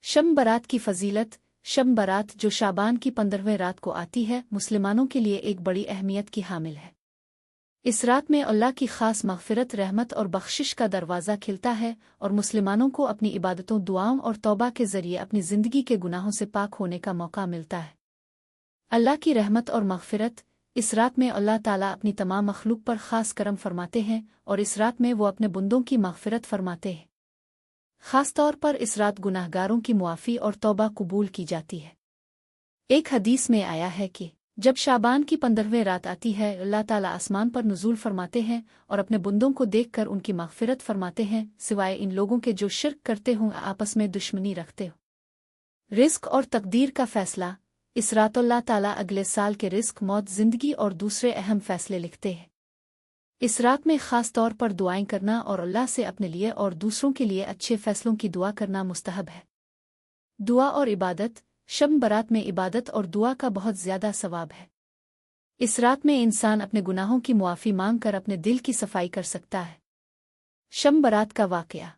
शब बारात की फजीलत। शब बारात जो शाबान की 15वें रात को आती है, मुसलमानों के लिए एक बड़ी अहमियत की हामिल है। इस रात में अल्लाह की खास मग़फ़िरत, रहमत और बख्शिश का दरवाज़ा खिलता है और मुसलमानों को अपनी इबादतों, दुआओं और तौबा के ज़रिए अपनी ज़िंदगी के गुनाहों से पाक होने का मौका मिलता है। अल्लाह की रहमत और मग़फ़िरत। इस रात में अल्लाह ताला अपनी तमाम मखलूक पर ख़ास करम फरमाते हैं और इस रात में वो अपने बंदों की मग़फ़िरत फरमाते हैं। ख़ास तौर पर इस रात गुनाहगारों की मुआफ़ी और तौबा कबूल की जाती है। एक हदीस में आया है कि जब शाबान की 15वें रात आती है, अल्लाह ताला आसमान पर नुज़ूल फरमाते हैं और अपने बंदों को देखकर उनकी मग़फ़िरत फरमाते हैं, सिवाय इन लोगों के जो शिर्क करते हों, आपस में दुश्मनी रखते हो। रिज़्क़ और तकदीर का फ़ैसला। इस रात अल्लाह ताला अगले साल के रिज़्क़, मौत, ज़िंदगी और दूसरे अहम फ़ैसले लिखते हैं। इस रात में ख़ास तौर पर दुआएं करना और अल्लाह से अपने लिए और दूसरों के लिए अच्छे फ़ैसलों की दुआ करना मुस्तहब है। दुआ और इबादत। शब बारात में इबादत और दुआ का बहुत ज़्यादा सवाब है। इस रात में इंसान अपने गुनाहों की मुआफ़ी मांग कर अपने दिल की सफाई कर सकता है। शब बारात का वाक़या।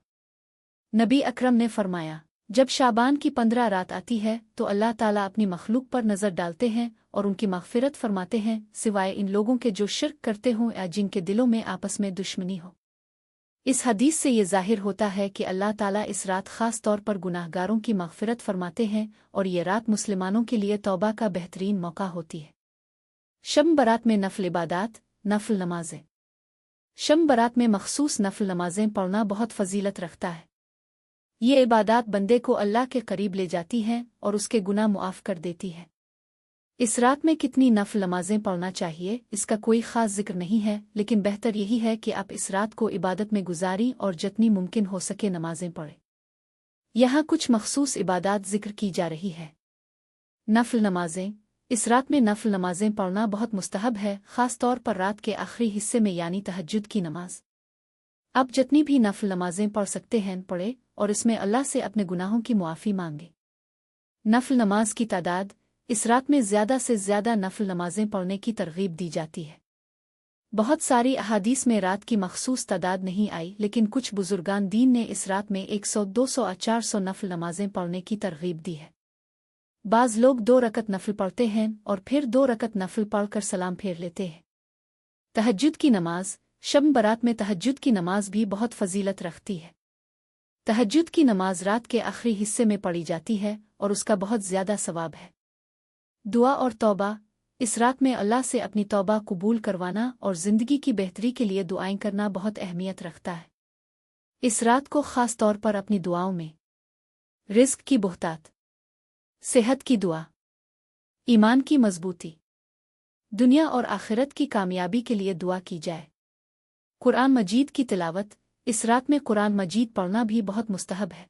नबी अकरम ने फरमाया, जब शाबान की 15 रात आती है तो अल्लाह ताला अपनी मखलूक पर नज़र डालते हैं और उनकी मग़फ़िरत फरमाते हैं, सिवाय इन लोगों के जो शिर्क करते हों या जिनके दिलों में आपस में दुश्मनी हो। इस हदीस से ये ज़ाहिर होता है कि अल्लाह ताला इस रात ख़ास तौर पर गुनाहगारों की मग़फ़िरत फरमाते हैं और ये रात मुसलमानों के लिए तौबा का बेहतरीन मौका होती है। शब बारात में नफ़ल इबादात, नफ़ल नमाज़ें। शब बारात में मख़सूस नफ़ल नमाज़ें पढ़ना बहुत फ़जीलत रखता है। ये इबादात बंदे को अल्लाह के करीब ले जाती हैं और उसके गुनाह मुआफ़ कर देती है। इस रात में कितनी नफ़ल नमाज़ें पढ़ना चाहिए, इसका कोई ख़ास ज़िक्र नहीं है, लेकिन बेहतर यही है कि आप इस रात को इबादत में गुजारें और जितनी मुमकिन हो सके नमाज़ें पढ़ें। यहाँ कुछ मख़सूस इबादात ज़िक्र की जा रही है। नफ़ल नमाज़ें। इस रात में नफ़ल नमाज़ें पढ़ना बहुत मुस्तहब है, ख़ास तौर पर रात के आखिरी हिस्से में, यानी तहज्जुद की नमाज। आप जितनी भी नफ़ल नमाज़ें पढ़ सकते हैं पढ़ें और इसमें अल्लाह से अपने गुनाहों की मुआफ़ी मांगें। नफ़ल नमाज की तादाद। इस रात में ज़्यादा से ज़्यादा नफ़ल नमाज़ें पढ़ने की तरग़ीब दी जाती है। बहुत सारी अहादीस में रात की मख़सूस तादाद नहीं आई, लेकिन कुछ बुज़ुर्गान दीन ने इस रात में 100, 200 और 400 नफ़ल नमाज़ें पढ़ने की तरग़ीब दी है। बाज़ लोग 2 रकत नफ़ल पढ़ते हैं और फिर 2 रकत नफ़ल पढ़कर सलाम फेर लेते हैं। तहज्जुद की नमाज। शब बारात में तहज्जुद की नमाज भी बहुत फ़जीलत रखती है। तहज्जुद की नमाज रात के आखिरी हिस्से में पढ़ी जाती है और उसका बहुत ज़्यादा सवाब है। दुआ और तौबा। इस रात में अल्लाह से अपनी तौबा कबूल करवाना और ज़िंदगी की बेहतरी के लिए दुआएं करना बहुत अहमियत रखता है। इस रात को ख़ास तौर पर अपनी दुआओं में रिज़्क़ की बहुतात, सेहत की दुआ, ईमान की मजबूती, दुनिया और आखिरत की कामयाबी के लिए दुआ की जाए। कुरान मजीद की तिलावत। इस रात में कुरान मजीद पढ़ना भी बहुत मुस्तहब है।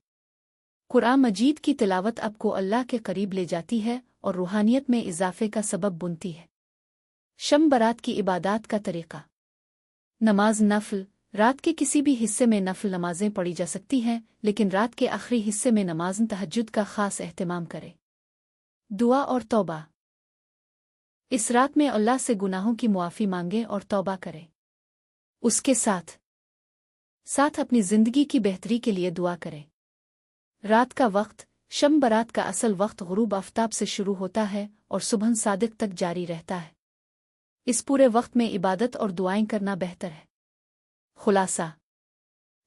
कुरान मजीद की तिलावत आपको अल्लाह के करीब ले जाती है और रूहानियत में इजाफे का सबब बनती है। शब बारात की इबादात का तरीक़ा। नमाज नफ़ल। रात के किसी भी हिस्से में नफ़ल नमाज़ें पढ़ी जा सकती हैं, लेकिन रात के आखिरी हिस्से में नमाज तहज्जुद का ख़ास एहतमाम करें। दुआ और तौबा। इस रात में अल्लाह से गुनाहों की मुआफ़ी मांगें और तौबा करें। उसके साथ अपनी ज़िंदगी की बेहतरी के लिए दुआ करें। रात का वक्त। शब बारात का असल वक्त ग़ुरूब आफ़ताब से शुरू होता है और सुबह सादिक तक जारी रहता है। इस पूरे वक्त में इबादत और दुआएं करना बेहतर है। खुलासा।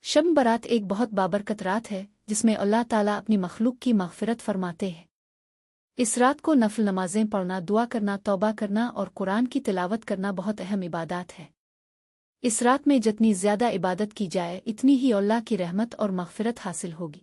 शब बारात एक बहुत बाबरकत रात है जिसमें अल्लाह ताला अपनी मखलूक की मग़फ़िरत फरमाते हैं। इस रात को नफ़ल नमाज़ें पढ़ना, दुआ करना, तौबा करना और कुरान की तिलावत करना बहुत अहम इबादत है। इस रात में जितनी ज़्यादा इबादत की जाए, इतनी ही अल्लाह की रहमत और मग़फ़िरत हासिल होगी।